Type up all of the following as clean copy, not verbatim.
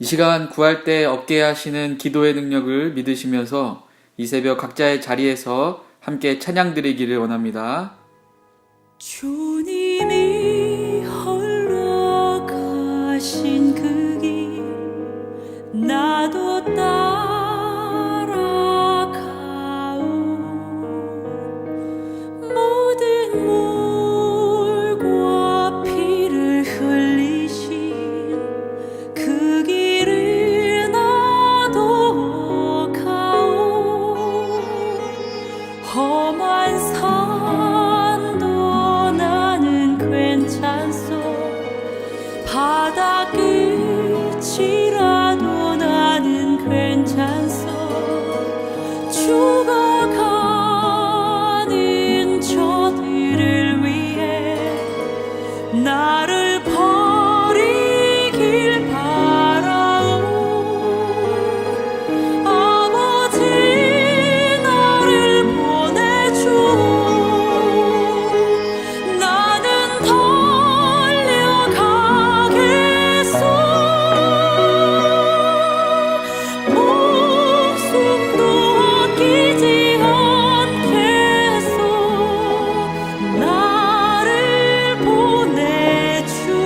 이 시간 구할 때 얻게 하시는 기도의 능력을 믿으시면서 이 새벽 각자의 자리에서 함께 찬양 드리기를 원합니다. 주님이 홀로 가신 그 길 나도 따라가오. 모든 물과 피를 흘리신 그 길을 나도 가오. 험한 산도 나는 괜찮소. 바다 끝이라도 나는 괜찮소. 죽어가는 저들을 위해 나를 버리길 바라오. 아버지 나를 보내주오. 나는 달려가겠소. 목숨도 아끼지 않겠소. 나를 보내주오.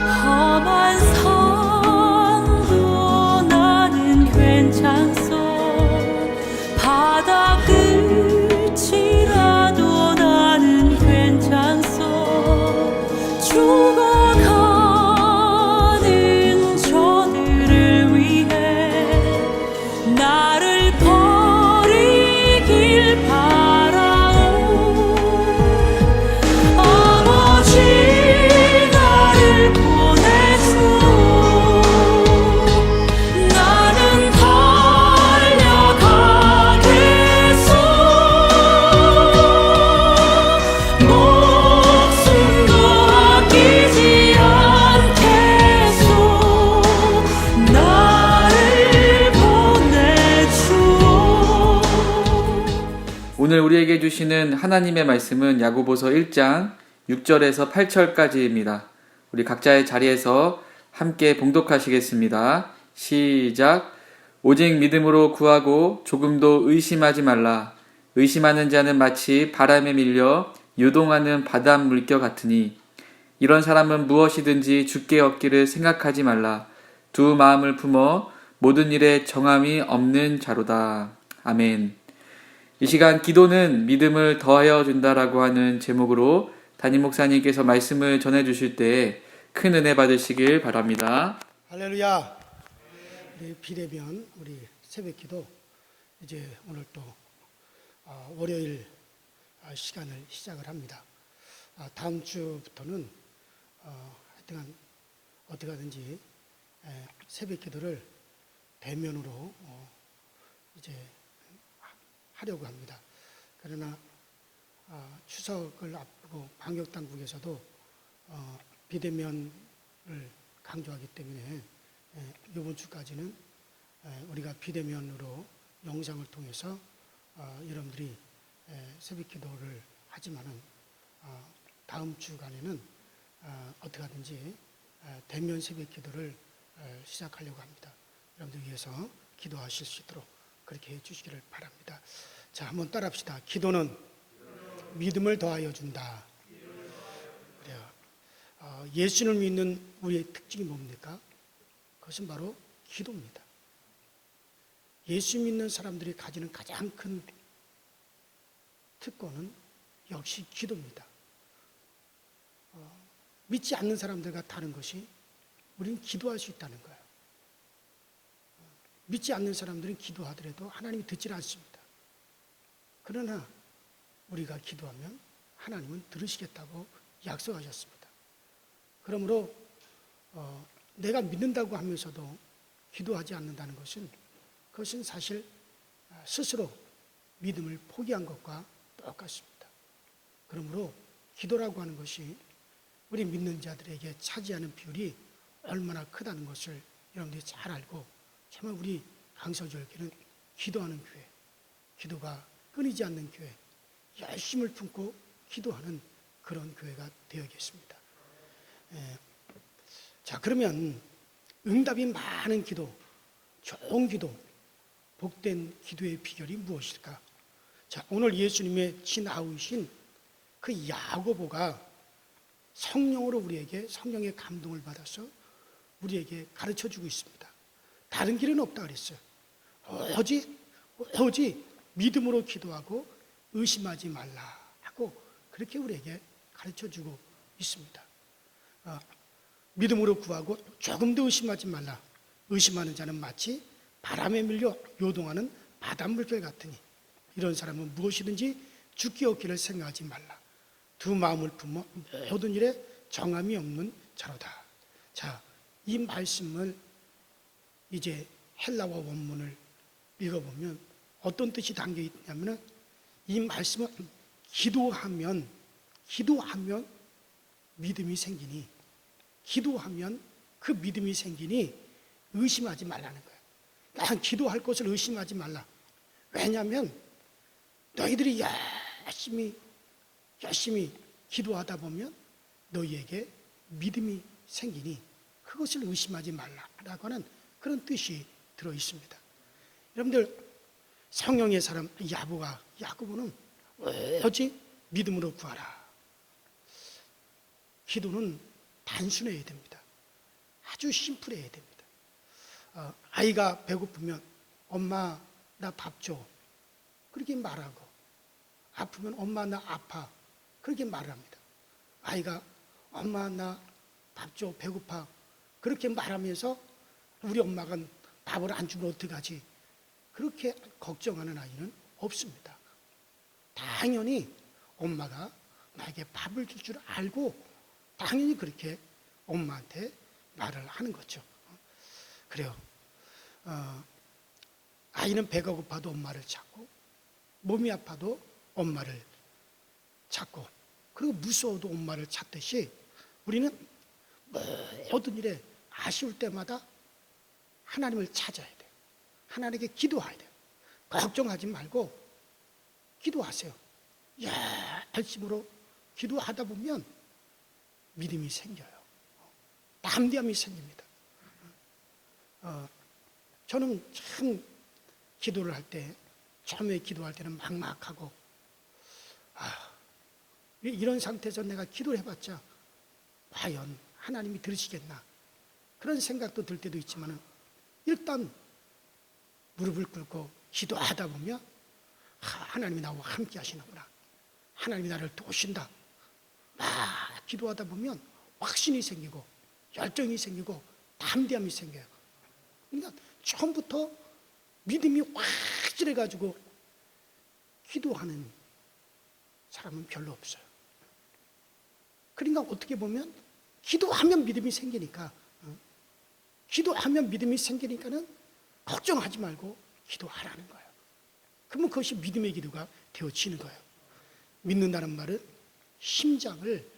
험한 산도 나는 괜찮소. 바다 끝이라도 나는 괜찮소. 죽어가는 저들을 위해 나를 버리길 바라오. 아버지 나를 보내주오. 나는 달려가겠소. 목숨도 아끼지 않겠소. 나를 보내주오. 오늘 우리에게 주시는 하나님의 말씀은 야고보서 1장 6절에서 8절까지입니다. 우리 각자의 자리에서 함께 봉독하시겠습니다. 시작. 오직 믿음으로 구하고 조금도 의심하지 말라. 의심하는 자는 마치 바람에 밀려 요동하는 바닷물결 같으니 이런 사람은 무엇이든지 주께 얻기를 생각하지 말라. 두 마음을 품어 모든 일에 정함이 없는 자로다. 아멘. 이 시간 기도는 믿음을 더하여 준다라고 하는 제목으로 담임 목사님께서 말씀을 전해주실 때 큰 은혜 받으시길 바랍니다. 할렐루야. 우리 비대면 우리 새벽기도 이제 오늘 또 월요일 시간을 시작을 합니다. 다음 주부터는 하여튼간 어떻게 하든지 새벽기도를 대면으로 이제 하려고 합니다. 그러나 추석을 앞두고 방역당국에서도 비대면을 강조하기 때문에 이번 주까지는 우리가 비대면으로 영상을 통해서 여러분들이 새벽기도를 하지만은 다음 주간에는 어떻게 하든지 대면 새벽기도를 시작하려고 합니다. 여러분들 위해서 기도하실 수 있도록 그렇게 해주시기를 바랍니다. 자, 한번 따라합시다. 기도는 믿음을 더하여 준다. 그래요. 예수를 믿는 우리의 특징이 뭡니까? 그것은 바로 기도입니다. 예수 믿는 사람들이 가지는 가장 큰 특권은 역시 기도입니다. 믿지 않는 사람들과 다른 것이 우리는 기도할 수 있다는 거예요. 믿지 않는 사람들은 기도하더라도 하나님이 듣질 않습니다. 그러나 우리가 기도하면 하나님은 들으시겠다고 약속하셨습니다. 그러므로 내가 믿는다고 하면서도 기도하지 않는다는 것은 그것은 사실 스스로 믿음을 포기한 것과 똑같습니다. 그러므로 기도라고 하는 것이 우리 믿는 자들에게 차지하는 비율이 얼마나 크다는 것을 여러분들이 잘 알고, 정말 우리 강서절교는 기도하는 교회, 기도가 끊이지 않는 교회, 열심을 품고 기도하는 그런 교회가 되어야겠습니다. 자, 그러면 응답이 많은 기도, 좋은 기도, 복된 기도의 비결이 무엇일까? 자, 오늘 예수님의 친아우이신 그 야고보가 성령으로 우리에게 성령의 감동을 받아서 우리에게 가르쳐 주고 있습니다. 다른 길은 없다 그랬어요. 오직 믿음으로 기도하고 의심하지 말라 하고 그렇게 우리에게 가르쳐 주고 있습니다. 믿음으로 구하고 조금도 의심하지 말라. 의심하는 자는 마치 바람에 밀려 요동하는 바닷물결 같으니 이런 사람은 무엇이든지 죽기 없기를 생각하지 말라. 두 마음을 품어 모든 일에 정함이 없는 자로다. 자, 이 말씀을 이제 헬라어 원문을 읽어보면 어떤 뜻이 담겨 있냐면, 이 말씀은 기도하면 믿음이 생기니, 기도하면 그 믿음이 생기니 의심하지 말라는 거예요. 그냥 기도할 것을 의심하지 말라. 왜냐하면 너희들이 열심히 기도하다 보면 너희에게 믿음이 생기니 그것을 의심하지 말라라고 하는 그런 뜻이 들어 있습니다. 여러분들, 성령의 사람 야고보는 오직 믿음으로 구하라. 기도는 단순해야 됩니다. 아주 심플해야 됩니다. 아이가 배고프면 엄마 나 밥 줘, 그렇게 말하고, 아프면 엄마 나 아파, 그렇게 말합니다. 아이가 엄마 나 밥 줘, 배고파, 그렇게 말하면서 우리 엄마가 밥을 안 주면 어떡하지, 그렇게 걱정하는 아이는 없습니다. 당연히 엄마가 나에게 밥을 줄 줄 알고 당연히 그렇게 엄마한테 말을 하는 거죠. 그래요. 아이는 배가 고파도 엄마를 찾고, 몸이 아파도 엄마를 찾고, 그리고 무서워도 엄마를 찾듯이 우리는 모든 일에 아쉬울 때마다 하나님을 찾아야 돼요. 하나님께 기도해야 돼요. 걱정하지 말고 기도하세요. 열심으로 기도하다 보면 믿음이 생겨요. 담대함이 생깁니다. 저는 참 기도를 할 때, 처음에 기도할 때는 막막하고, 이런 상태에서 내가 기도를 해봤자 과연 하나님이 들으시겠나, 그런 생각도 들 때도 있지만, 일단 무릎을 꿇고 기도하다 보면 하나님이 나와 함께 하시는구나, 하나님이 나를 도우신다, 기도하다 보면 확신이 생기고 열정이 생기고 담대함이 생겨요. 그러니까 처음부터 믿음이 확실해가지고 기도하는 사람은 별로 없어요. 그러니까 어떻게 보면 기도하면 믿음이 생기니까, 기도하면 믿음이 생기니까는 걱정하지 말고 기도하라는 거예요. 그러면 그것이 믿음의 기도가 되어지는 거예요. 믿는다는 말은 심장을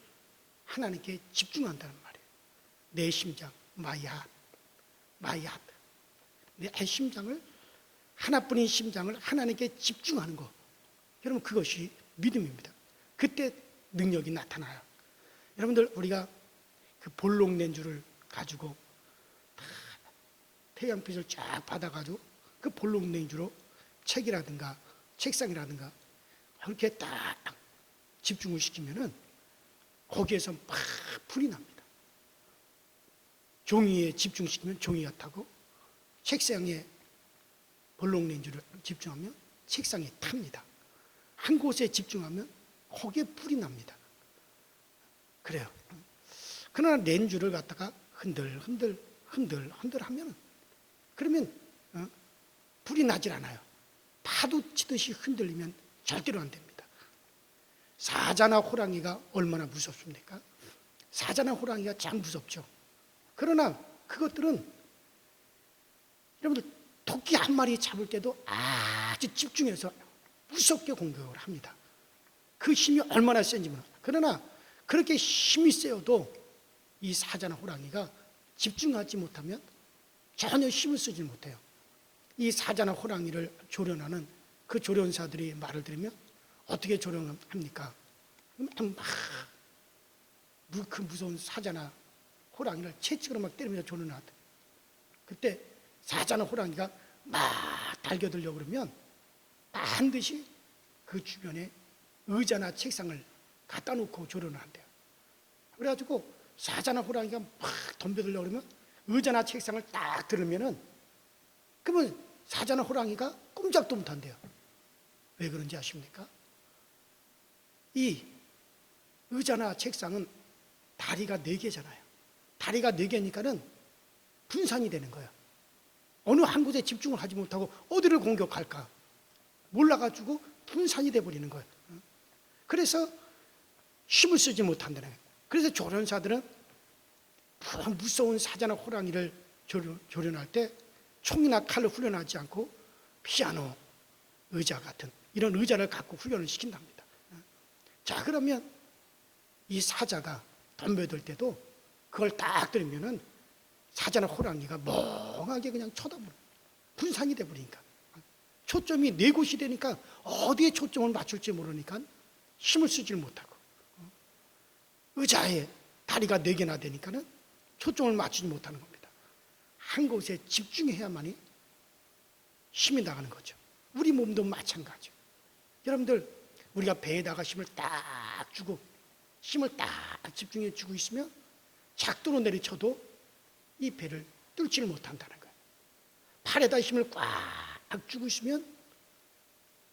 하나님께 집중한다는 말이에요. 내 심장, my heart. 내 심장을, 하나뿐인 심장을 하나님께 집중하는 거. 여러분, 그것이 믿음입니다. 그때 능력이 나타나요. 여러분들, 우리가 그 볼록 렌즈를 가지고 태양빛을 쫙 받아가지고 그 볼록 렌즈로 책이라든가 책상이라든가 그렇게 딱 집중을 시키면은 거기에서 막 불이 납니다. 종이에 집중시키면 종이가 타고, 책상에 볼록 렌즈를 집중하면 책상이 탑니다. 한 곳에 집중하면 거기에 불이 납니다. 그래요. 그러나 렌즈를 갖다가 흔들 하면, 그러면 불이 나질 않아요. 파도 치듯이 흔들리면 절대로 안 됩니다. 사자나 호랑이가 얼마나 무섭습니까? 사자나 호랑이가 참 무섭죠. 그러나 그것들은 여러분들 토끼 한 마리 잡을 때도 아주 집중해서 무섭게 공격을 합니다. 그 힘이 얼마나 센지 몰라. 그러나 그렇게 힘이 세어도 이 사자나 호랑이가 집중하지 못하면 전혀 힘을 쓰지 못해요. 이 사자나 호랑이를 조련하는 그 조련사들이 말을 들으면 어떻게 조련합니까? 그 무서운 사자나 호랑이를 채찍으로 막 때리면서 조련하다. 그때 사자나 호랑이가 막 달겨들려고 그러면 반드시 그 주변에 의자나 책상을 갖다 놓고 조련을 한대요. 그래가지고 사자나 호랑이가 막 덤벼들려고 그러면 의자나 책상을 딱 들으면은 그러면 사자나 호랑이가 꼼짝도 못한대요. 왜 그런지 아십니까? 이 의자나 책상은 다리가 4개잖아요. 다리가 4개니까는 분산이 되는 거예요. 어느 한 곳에 집중을 하지 못하고 어디를 공격할까 몰라가지고 분산이 돼버리는 거예요. 그래서 힘을 쓰지 못한다는 거예요. 그래서 조련사들은 무서운 사자나 호랑이를 조련할 때 총이나 칼로 훈련하지 않고 피아노, 의자 같은 이런 의자를 갖고 훈련을 시킨답니다. 자, 그러면 이 사자가 덤벼들 때도 그걸 딱 들으면은 사자나 호랑이가 멍하게 그냥 쳐다보는, 분산이 돼버리니까 초점이 4곳이 되니까 어디에 초점을 맞출지 모르니까 힘을 쓰질 못하고 의자에 다리가 4개나 되니까는 초점을 맞추지 못하는 겁니다. 한 곳에 집중해야만이 힘이 나가는 거죠. 우리 몸도 마찬가지예요. 여러분들 우리가 배에다가 힘을 딱 주고 힘을 딱 집중해 주고 있으면 작도로 내리쳐도 이 배를 뚫지를 못한다는 거예요. 팔에다 힘을 꽉 주고 있으면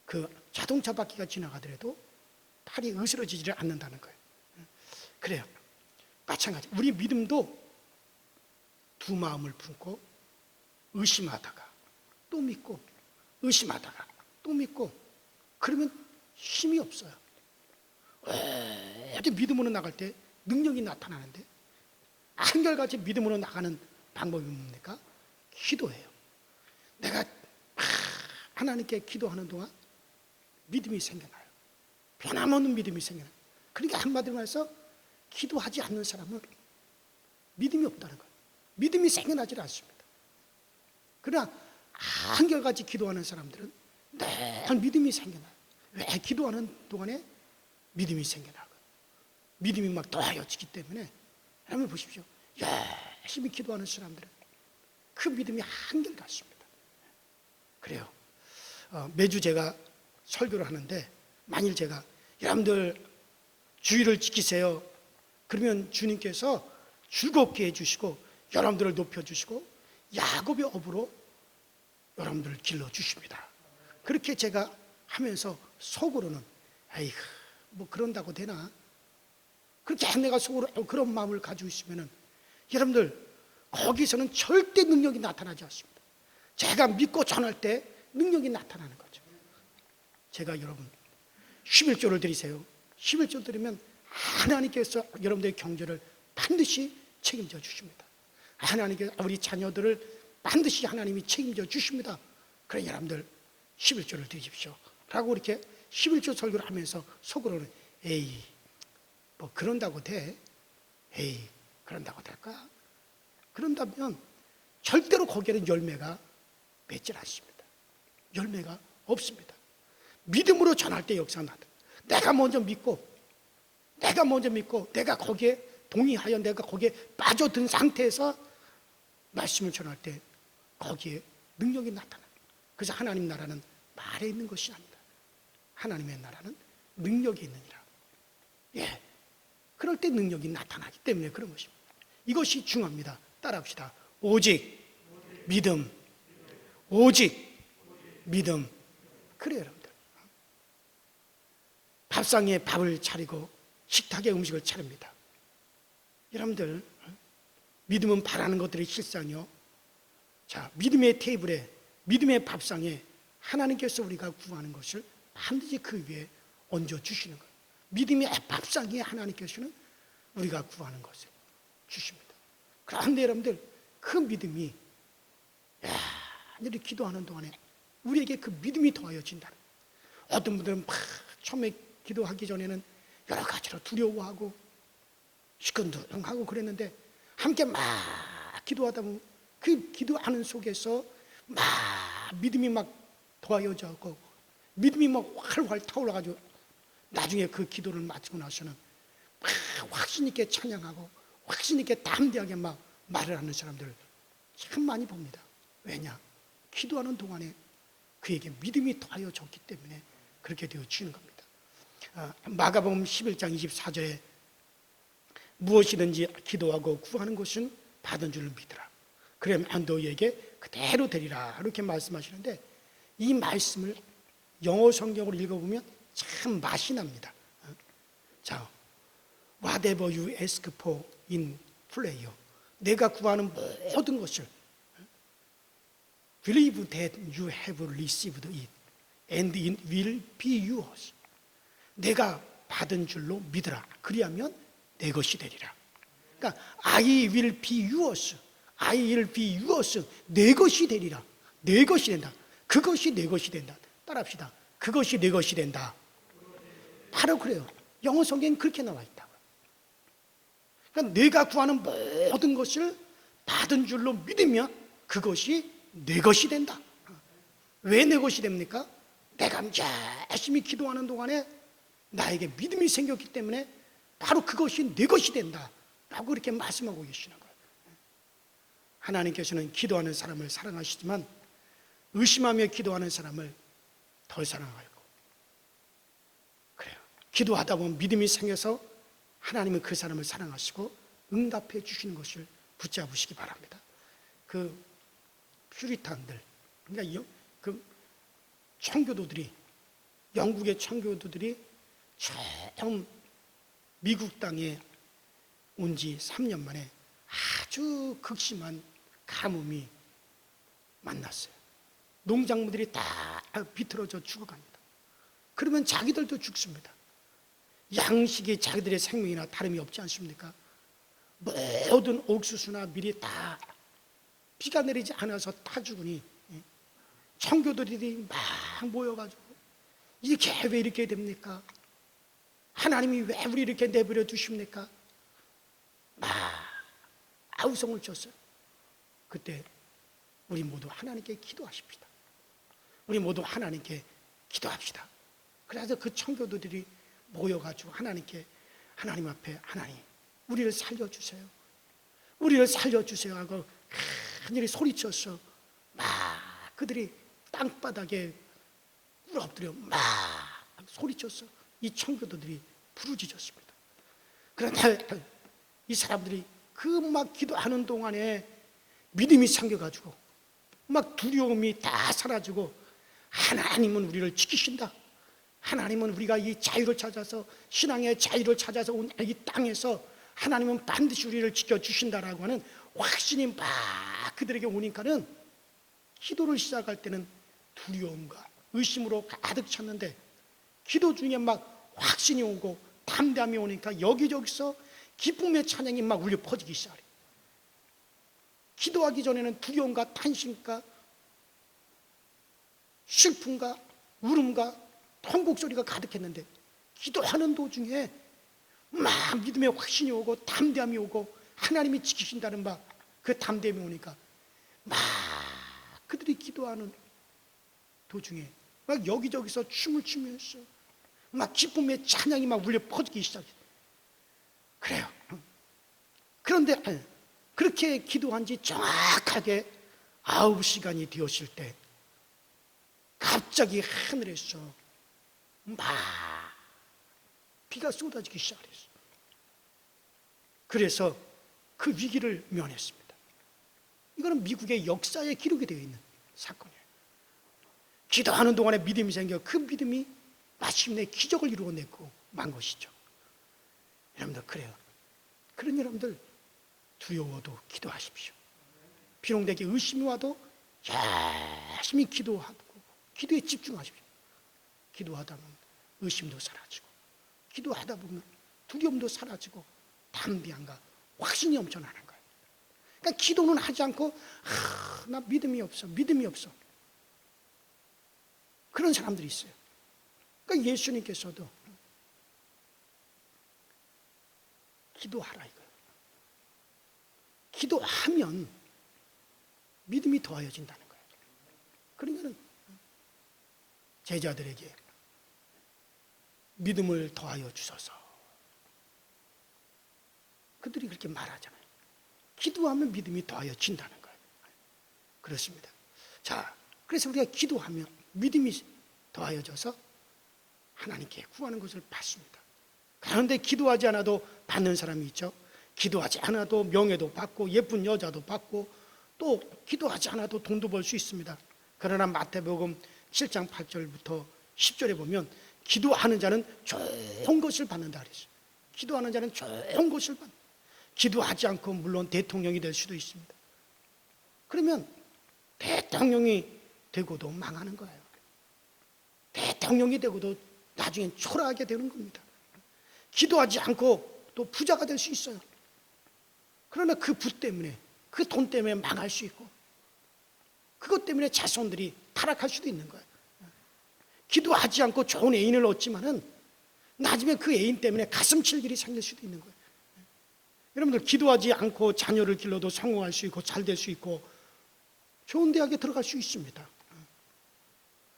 그 자동차 바퀴가 지나가더라도 팔이 으스러지지를 않는다는 거예요. 그래요. 마찬가지. 우리 믿음도 두 마음을 품고 의심하다가 또 믿고 의심하다가 또 믿고 그러면 힘이 없어요. 어디 믿음으로 나갈 때 능력이 나타나는데 한결같이 믿음으로 나가는 방법이 뭡니까? 기도해요. 내가 하나님께 기도하는 동안 믿음이 생겨나요. 변함없는 믿음이 생겨나요. 그러니까 한마디로 말해서 기도하지 않는 사람은 믿음이 없다는 거예요. 믿음이 생겨나질 않습니다. 그러나 한결같이 기도하는 사람들은 늘 믿음이 생겨나요. 왜? 기도하는 동안에 믿음이 생겨나고 믿음이 막 더하여지기 때문에 여러분 보십시오. 열심히 기도하는 사람들은 그 믿음이 한결같습니다. 그래요. 매주 제가 설교를 하는데 만일 제가 여러분들 주의를 지키세요. 그러면 주님께서 즐겁게 해주시고 여러분들을 높여주시고 야곱의 업으로 여러분들을 길러주십니다. 그렇게 제가 하면서 속으로는 에이그 뭐 그런다고 되나? 그렇게 내가 속으로 그런 마음을 가지고 있으면은 여러분들 거기서는 절대 능력이 나타나지 않습니다. 제가 믿고 전할 때 능력이 나타나는 거죠. 제가 여러분 11조를 드리세요. 11조 드리면 하나님께서 여러분들의 경제를 반드시 책임져 주십니다. 하나님께서 우리 자녀들을 반드시 하나님이 책임져 주십니다. 그래 여러분들 11조를 드리십시오 라고 이렇게 11조 설교를 하면서 속으로는 에이 뭐 그런다고 돼? 에이 그런다고 될까? 그런다면 절대로 거기에는 열매가 맺질 않습니다. 열매가 없습니다. 믿음으로 전할 때 역사가 나다. 내가 먼저 믿고 내가 거기에 동의하여 내가 거기에 빠져든 상태에서 말씀을 전할 때 거기에 능력이 나타납니다. 그래서 하나님 나라는 말에 있는 것이 아니다. 하나님의 나라는 능력이 있느니라. 예, 그럴 때 능력이 나타나기 때문에 그런 것입니다. 이것이 중요합니다. 따라합시다. 오직 믿음. 오직 믿음. 그래요 여러분들. 밥상에 밥을 차리고 식탁에 음식을 차립니다. 여러분들 믿음은 바라는 것들이 실상이요. 자, 믿음의 테이블에 믿음의 밥상에 하나님께서 우리가 구하는 것을 반드시 그 위에 얹어주시는 거예요. 믿음의 밥상에 하나님께서는 우리가 구하는 것을 주십니다. 그런데 여러분들 그 믿음이 간절히 기도하는 동안에 우리에게 그 믿음이 더하여진다는 거예요. 어떤 분들은 막 처음에 기도하기 전에는 여러 가지로 두려워하고 시큰둥하고 그랬는데 함께 막 기도하다 보면 그 기도하는 속에서 막 믿음이 막 더하여져고 믿음이 막 활활 타올라가지고 나중에 그 기도를 마치고 나서는 막 확신 있게 찬양하고 확신 있게 담대하게 막 말을 하는 사람들 참 많이 봅니다. 왜냐? 기도하는 동안에 그에게 믿음이 더하여졌기 때문에 그렇게 되어지는 겁니다. 마가복음 11장 24절에 무엇이든지 기도하고 구하는 것은 받은 줄을 믿으라. 그러면 너희에게 그대로 되리라. 이렇게 말씀하시는데 이 말씀을 영어 성경으로 읽어보면 참 맛이 납니다. 자, whatever you ask for in prayer. 내가 구하는 모든 것을 believe that you have received it and it will be yours. 내가 받은 줄로 믿으라. 그리하면 내 것이 되리라. 그러니까 I will be yours. I will be yours. 내 것이 되리라. 내 것이 된다. 그것이 내 것이 된다. 따라합시다. 그것이 내 것이 된다. 바로 그래요. 영어 성경엔 그렇게 나와 있다고. 그러니까 내가 구하는 모든 것을 받은 줄로 믿으면 그것이 내 것이 된다. 왜 내 것이 됩니까? 내가 열심히 기도하는 동안에 나에게 믿음이 생겼기 때문에 바로 그것이 내 것이 된다 라고 이렇게 말씀하고 계시는 거예요. 하나님께서는 기도하는 사람을 사랑하시지만 의심하며 기도하는 사람을 덜 사랑하고 그래요. 기도하다 보면 믿음이 생겨서 하나님은 그 사람을 사랑하시고 응답해 주시는 것을 붙잡으시기 바랍니다. 그 퓨리탄들, 그러니까 그 청교도들이, 영국의 청교도들이 처음 미국 땅에 온 지 3년 만에 아주 극심한 가뭄이 만났어요. 농작물들이 다 비틀어져 죽어갑니다. 그러면 자기들도 죽습니다. 양식이 자기들의 생명이나 다름이 없지 않습니까? 모든 옥수수나 밀이 다 비가 내리지 않아서 타 죽으니 청교도들이 막 모여가지고 이렇게 왜 이렇게 됩니까? 하나님이 왜 우리 이렇게 내버려 두십니까? 막 아우성을 쳤어요. 그때 우리 모두 하나님께 기도하십시다. 우리 모두 하나님께 기도합시다. 그래서 그 청교도들이 모여가지고 하나님 앞에 하나님 우리를 살려주세요. 우리를 살려주세요 하고 간절히 소리쳤어. 막 그들이 땅바닥에 꿇어엎드려 막 소리쳤어. 이 청교도들이 부르짖었습니다. 그런데 이 사람들이 그 막 기도하는 동안에 믿음이 생겨가지고 막 두려움이 다 사라지고 하나님은 우리를 지키신다. 하나님은 우리가 이 자유를 찾아서 신앙의 자유를 찾아서 온 이 땅에서 하나님은 반드시 우리를 지켜주신다라고 하는 확신이 막 그들에게 오니까는 기도를 시작할 때는 두려움과 의심으로 가득 찼는데 기도 중에 막 확신이 오고 담대함이 오니까 여기저기서 기쁨의 찬양이 막 울려 퍼지기 시작해요. 기도하기 전에는 두려움과 탄심과 슬픔과 울음과 통곡 소리가 가득했는데 기도하는 도중에 막 믿음의 확신이 오고 담대함이 오고 하나님이 지키신다는 그 담대함이 오니까 막 그들이 기도하는 도중에 막 여기저기서 춤을 추면서 막 기쁨의 찬양이 막 울려 퍼지기 시작해요. 그래요. 그런데 그렇게 기도한 지 정확하게 9시간이 되었을 때 갑자기 하늘에서 막 비가 쏟아지기 시작했어요. 그래서 그 위기를 면했습니다. 이거는 미국의 역사에 기록이 되어 있는 사건이에요. 기도하는 동안에 믿음이 생겨 그 믿음이 마침내 기적을 이루어내고 만 것이죠. 여러분들 그래요. 그런 여러분들 두려워도 기도하십시오. 비록 내게 의심이 와도 열심히 기도하고 기도에 집중하십시오. 기도하다 보면 의심도 사라지고 기도하다 보면 두려움도 사라지고 담대함과 확신이 넘쳐나는 거예요. 그러니까 기도는 하지 않고 나 믿음이 없어. 그런 사람들이 있어요. 그러니까 예수님께서도 기도하라 이거예요. 기도하면 믿음이 더하여진다는 거예요. 그러니까 제자들에게 믿음을 더하여 주소서. 그들이 그렇게 말하잖아요. 기도하면 믿음이 더하여진다는 거예요. 그렇습니다. 자, 그래서 우리가 기도하면 믿음이 더하여져서 하나님께 구하는 것을 받습니다. 그런데 기도하지 않아도 받는 사람이 있죠. 기도하지 않아도 명예도 받고 예쁜 여자도 받고 또 기도하지 않아도 돈도 벌 수 있습니다. 그러나 마태복음 7장 8절부터 10절에 보면 기도하는 자는 좋은 것을 받는다 그랬어요. 기도하는 자는 좋은 것을 받는다. 기도하지 않고 물론 대통령이 될 수도 있습니다. 그러면 대통령이 되고도 망하는 거예요. 대통령이 되고도 나중엔 초라하게 되는 겁니다. 기도하지 않고 또 부자가 될 수 있어요. 그러나 그 부 때문에, 그 돈 때문에 망할 수 있고, 그것 때문에 자손들이 타락할 수도 있는 거예요. 기도하지 않고 좋은 애인을 얻지만은 나중에 그 애인 때문에 가슴 칠 일이 생길 수도 있는 거예요. 여러분들 기도하지 않고 자녀를 길러도 성공할 수 있고 잘 될 수 있고 좋은 대학에 들어갈 수 있습니다.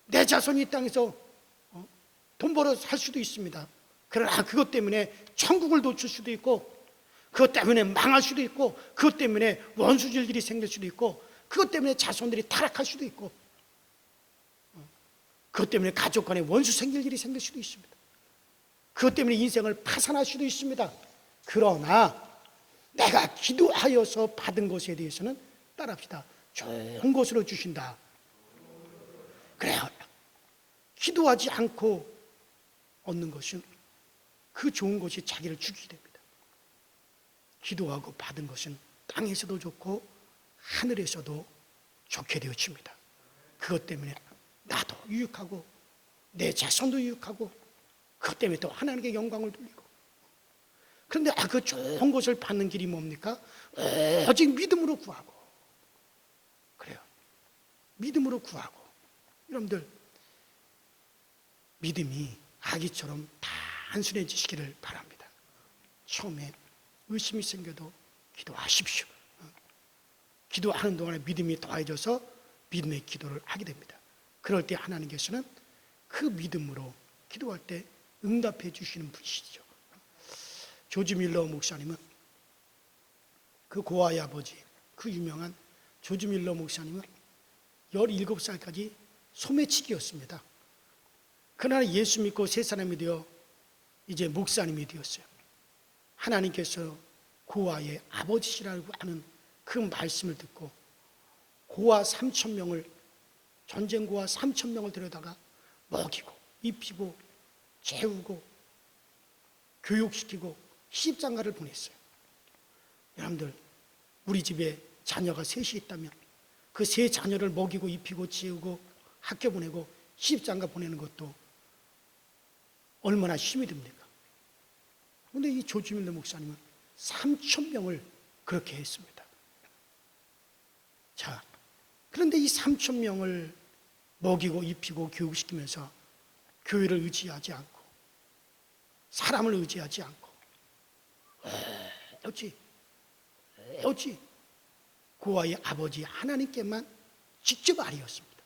내 자손이 이 땅에서 돈 벌어 살 수도 있습니다. 그러나 그것 때문에 천국을 놓칠 수도 있고, 그것 때문에 망할 수도 있고, 그것 때문에 원수질 일이 생길 수도 있고, 그것 때문에 자손들이 타락할 수도 있고, 그것 때문에 가족 간에 원수 생길 일이 생길 수도 있습니다. 그것 때문에 인생을 파산할 수도 있습니다. 그러나 내가 기도하여서 받은 것에 대해서는 따라합시다. 좋은 것으로 주신다. 그래요. 기도하지 않고 얻는 것은 그 좋은 것이 자기를 죽이게 됩니다. 기도하고 받은 것은 땅에서도 좋고 하늘에서도 좋게 되어집니다. 그것 때문에 나도 유익하고 내 자손도 유익하고 그것 때문에 또 하나님께 영광을 돌리고. 그런데 그 좋은 것을 받는 길이 뭡니까? 오직 믿음으로 구하고. 그래요. 믿음으로 구하고. 여러분들 믿음이 아기처럼 단순해지시기를 바랍니다. 처음에 의심이 생겨도 기도하십시오. 기도하는 동안에 믿음이 더해져서 믿음의 기도를 하게 됩니다. 그럴 때 하나님께서는 그 믿음으로 기도할 때 응답해 주시는 분이시죠. 조지 밀러 목사님은 그 고아의 아버지, 그 유명한 조지 밀러 목사님은 17살까지 소매치기였습니다. 그러나 예수 믿고 새 사람이 되어 이제 목사님이 되었어요. 하나님께서 고아의 아버지시라고 하는 그 말씀을 듣고 고아 3,000명을, 전쟁 고아 3,000명을 데려다가 먹이고 입히고 재우고 교육시키고 시집장가를 보냈어요. 여러분들 우리 집에 자녀가 셋이 있다면 그 세 자녀를 먹이고 입히고 재우고 학교 보내고 시집장가 보내는 것도 얼마나 힘이 듭니까? 그런데 이 조지 밀러 목사님은 3,000명을 그렇게 했습니다. 자, 그런데 이 3,000명을 먹이고 입히고 교육시키면서 교회를 의지하지 않고 사람을 의지하지 않고 어찌 고아의 아버지 하나님께만 직접 아뢰었습니다.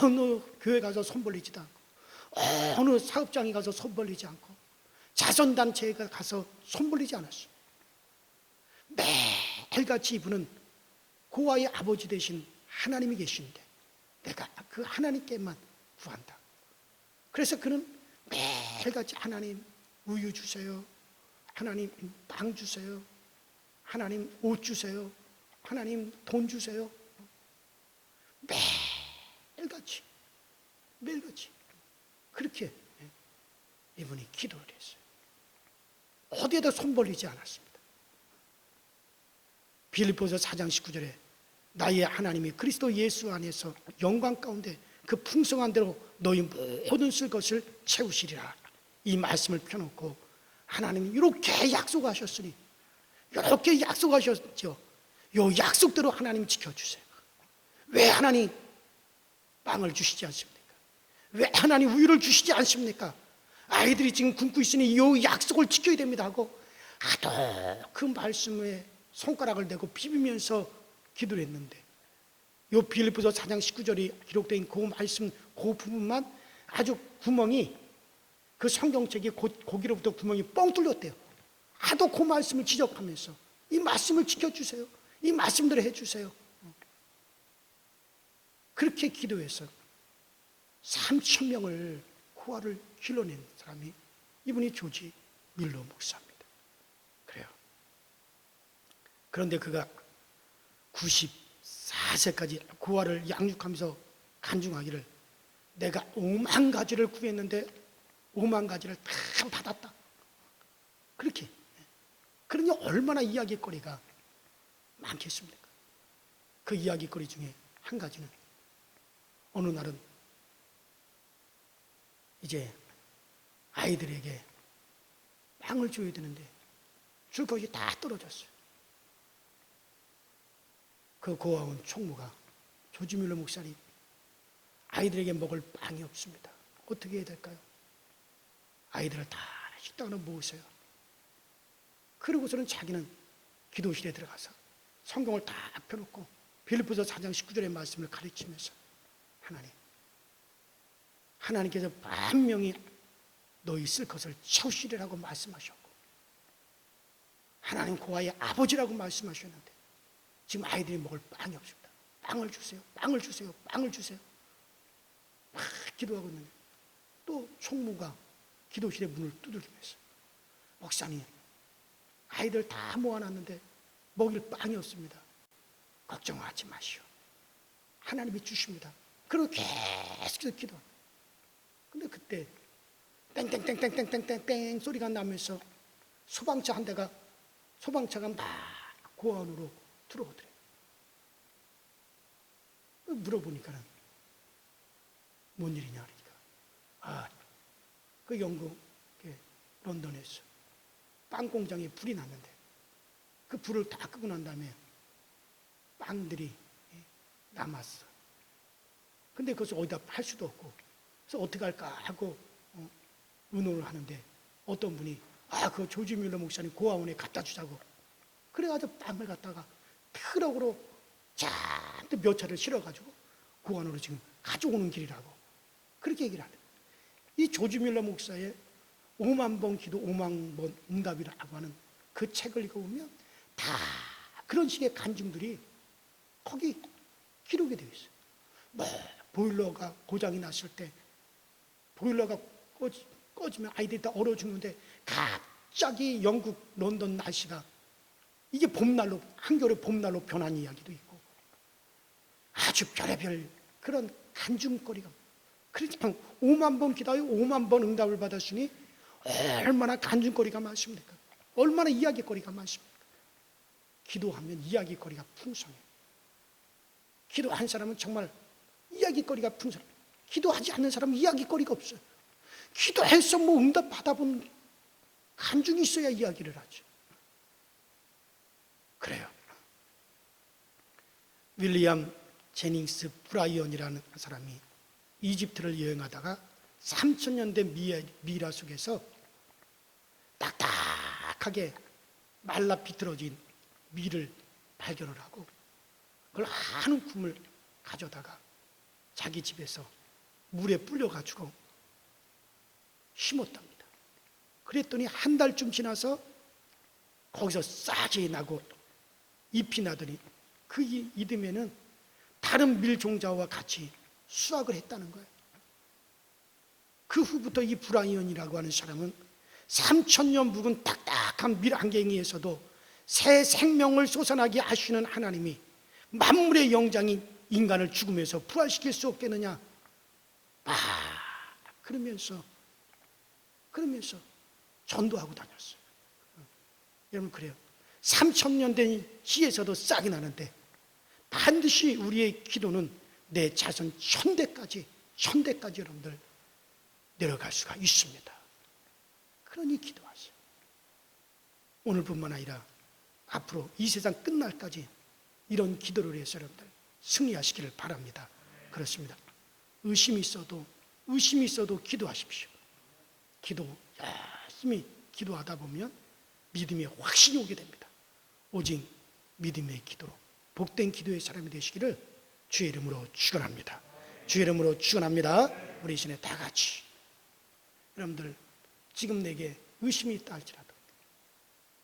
어느 교회 가서 손 벌리지도 않고 어느 사업장에 가서 손 벌리지 않고 자선단체에 가서 손 벌리지 않았어요. 매일같이 이분은 고아의 아버지 되신 하나님이 계신데 내가 그 하나님께만 구한다. 그래서 그는 매일같이 하나님 우유 주세요, 하나님 빵 주세요, 하나님 옷 주세요, 하나님 돈 주세요. 매일같이 그렇게 이분이 기도를 했어요. 어디에다 손 벌리지 않았습니다. 빌립보서 4장 19절에 나의 하나님이 그리스도 예수 안에서 영광 가운데 그 풍성한 대로 너희 모든 쓸 것을 채우시리라, 이 말씀을 펴놓고 하나님이 이렇게 약속하셨으니, 이렇게 약속하셨죠. 요 약속대로 하나님 지켜주세요. 왜 하나님 빵을 주시지 않습니까? 왜 하나님 우유를 주시지 않습니까? 아이들이 지금 굶고 있으니 요 약속을 지켜야 됩니다 하고 하도 그 말씀에 손가락을 대고 비비면서 기도를 했는데 요 빌립보서 4장 19절이 기록된 그 말씀 그 부분만 아주 구멍이 그 성경책이 거기로부터 구멍이 뻥 뚫렸대요. 하도 그 말씀을 지적하면서 이 말씀을 지켜주세요. 이 말씀대로 해주세요. 그렇게 기도해서 3,000명을 고아를 길러낸 사람이 이분이 조지 밀러 목사입니다. 그래요. 그런데 그가 94세까지 고아를 양육하면서 간증하기를 내가 5만 가지를 구했는데 5만 가지를 다 받았다. 그렇게. 그러니 얼마나 이야기거리가 많겠습니까? 그 이야기거리 중에 한 가지는 어느 날은 이제 아이들에게 빵을 줘야 되는데 줄 것이 다 떨어졌어요. 그 고아원 총무가 조지 밀러 목사님, 아이들에게 먹을 빵이 없습니다. 어떻게 해야 될까요? 아이들을 다 식당으로 모으세요. 그러고서는 자기는 기도실에 들어가서 성경을 다 펴놓고 빌립보서 4장 19절의 말씀을 가르치면서 하나님께서 분명히 너희 쓸 것을 채우시리라고 말씀하셨고 하나님 고아의 아버지라고 말씀하셨는데 지금 아이들이 먹을 빵이 없습니다. 빵을 주세요. 빵을 주세요. 빵을 주세요. 막 기도하고 있는데 또 총무가 기도실의 문을 두들기면서 목사님, 아이들 다 모아놨는데 먹일 빵이 없습니다. 걱정하지 마시오. 하나님이 주십니다. 그리고 계속해서 기도합니다. 근데 그때 땡땡땡땡땡땡땡 소리가 나면서 소방차 한 대가 소방차가 막 고아원으로 들어오더래요. 물어보니까는 뭔 일이냐 그러니까 그 영국 런던에서 빵 공장에 불이 났는데 그 불을 다 끄고 난 다음에 빵들이 남았어. 근데 그것을 어디다 팔 수도 없고 그래서 어떻게 할까 하고 의논을 하는데 어떤 분이 그 조지 밀러 목사님 고아원에 갖다 주자고 그래가지고 빵을 갖다가 트럭으로 잔뜩 몇 차를 실어가지고 고아원으로 지금 가져오는 길이라고 그렇게 얘기를 하네. 이 조지 밀러 목사의 5만 번 기도 5만 번 응답이라고 하는 그 책을 읽어보면 다 그런 식의 간증들이 거기 기록이 되어 있어요. 뭐 보일러가 고장이 났을 때 보일러가 꺼지면 아이들이 다 얼어 죽는데 갑자기 영국 런던 날씨가 이게 봄날로 한겨울의 봄날로 변한 이야기도 있고 아주 별의별 그런 간증거리가 그렇지만 5만 번 기도하여 5만 번 응답을 받았으니 얼마나 간증거리가 많습니까? 얼마나 이야기거리가 많습니까? 기도하면 이야기거리가 풍성해요. 기도한 사람은 정말 이야기거리가 풍성해요. 기도하지 않는 사람은 이야기거리가 없어요. 기도해서 뭐 응답 받아본 간증이 있어야 이야기를 하죠. 그래요. 윌리엄 제닝스 브라이언이라는 사람이 이집트를 여행하다가 3000년대 미라 속에서 딱딱하게 말라 비틀어진 밀을 발견을 하고 그걸 한 움큼을 가져다가 자기 집에서 물에 불려가지고 심었답니다. 그랬더니 한 달쯤 지나서 거기서 싹이 나고 잎이 나더니 그 이듬해는 다른 밀종자와 같이 수확을 했다는 거예요. 그 후부터 이 브라이언이라고 하는 사람은 3000년 묵은 딱딱한 밀 안갱이에서도 새 생명을 솟아나게 하시는 하나님이 만물의 영장인 인간을 죽음에서 부활시킬 수 없겠느냐 그러면서 전도하고 다녔어요. 여러분 그래요. 3000년 된 씨에서도 싹이 나는데 반드시 우리의 기도는 내 자손 천대까지 여러분들 내려갈 수가 있습니다. 그러니 기도하세요. 오늘뿐만 아니라 앞으로 이 세상 끝날까지 이런 기도를 해서 여러분들 승리하시기를 바랍니다. 그렇습니다. 의심이 있어도 기도하십시오. 기도 열심히 기도하다 보면 믿음의 확신이 오게 됩니다. 오직 믿음의 기도로 복된 기도의 사람이 되시기를 주의 이름으로 축원합니다. 주의 이름으로 축원합니다. 우리 이 시간에 다 같이 여러분들 지금 내게 의심이 있다 할지라도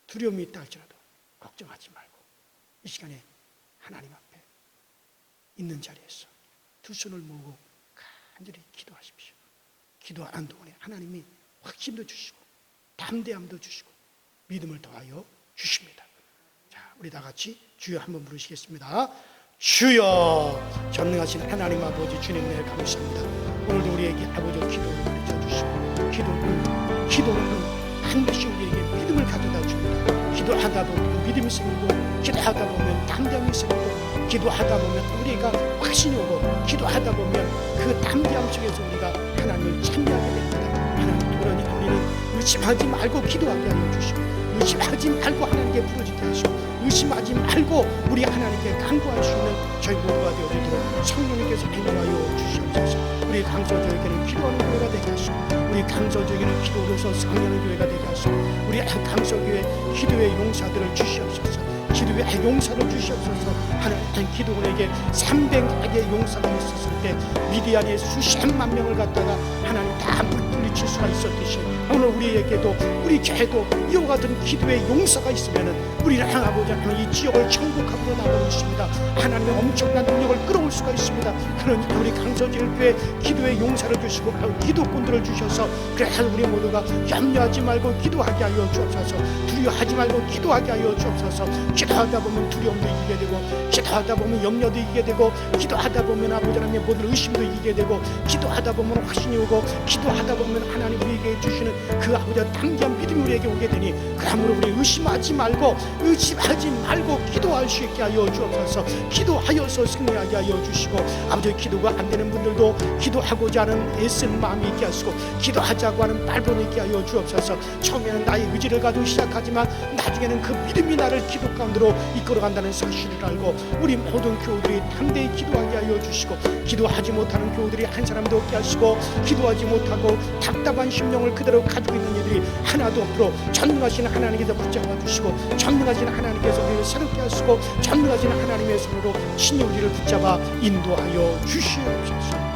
두려움이 있다 할지라도 걱정하지 말고 이 시간에 하나님 앞에 있는 자리에서 두 손을 모으고 간절히 기도하십시오. 기도하는 동안에 하나님이 확신도 주시고 담대함도 주시고 믿음을 더하여 주십니다. 자, 우리 다 같이 주여 한번 부르시겠습니다. 주여, 전능하신 하나님 아버지 주님 을 감사합니다. 오늘도 우리에게 아버지 기도를 가르쳐 주시고 기도는 반드시 우리에게 믿음을 가져다 줍니다. 기도하다 보면 믿음이 생기고 기도하다 보면 담대함이 생기고 기도하다 보면 우리가 확신이 오고 기도하다 보면 그 담대함 속에서 우리가 하나님을 찬미하게 됩니다. 하나님, 그러니 우리는 의심하지 말고 기도하게 하여 주시고 의심하지 말고 하나님께 부르짖게 하시고 의심하지 말고 우리 하나님께 간구할 수 있는 저희 모두가 되어지도록 성령님께서 인도하여 주시옵소서. 우리 강서교회는 기도하는 교회가 되게 하시고 우리 강서교회는 기도로서 성령의 교회가 되게 하시고 우리 강서교회 기도의 용사들을 주시옵소서. 기도의 용사를 주시옵소서. 하나님, 기도원에게 300개의 용사가 있었을 때 미디안에 수십만 명을 갖다가 하나님 다 물리칠 수가 있었듯이 오늘 우리에게도 우리 교회도 이와 같은 기도의 용사가 있으면 우리를 향하고자 하는 이 지역을 천국하고 나가고 있습니다. 하나님의 엄청난 능력을 끌어올 수가 있습니다. 그러니 우리 강서진교회 기도의 용사를 주시고 기도꾼들을 주셔서 그래 우리 모두가 염려하지 말고 기도하게 하여 주옵소서. 두려워하지 말고 기도하게 하여 주옵소서. 기도하다 보면 두려움도 이기게 되고 기도하다 보면 염려도 이기게 되고 기도하다 보면 아버지 하나님의 모든 의심도 이기게 되고 기도하다 보면 확신이 오고 기도하다 보면 하나님 우리에게 주시는 그 아버지 담대한 믿음이 우리에게 오게 되니 그러므로 우리 의심하지 말고 기도할 수 있게 하여 주옵소서. 기도하여서 승리하게 하여 주시고 아버지 기도가 안 되는 분들도 기도하고자 하는 애쓰는 마음이 있게 하시고 기도하자고 하는 발본이 있게 하여 주옵소서. 처음에는 나의 의지를 가지고 시작하지만 나중에는 그 믿음이 나를 기도 가운데로 이끌어간다는 사실을 알고 우리 모든 교우들이 담대히 기도하게 하여 주시고 기도하지 못하는 교우들이 한 사람도 없게 하시고 기도하지 못하고 답답한 심령을 그대로 가지고 있는 이들이 하나도 없도록 전능하신 하나님께서 붙잡아 주시고 전능하신 하나님께서 우리를 새롭게 하시고 전능하신 하나님의 손으로 친히 우리를 붙잡아 인도하여 주시옵소서.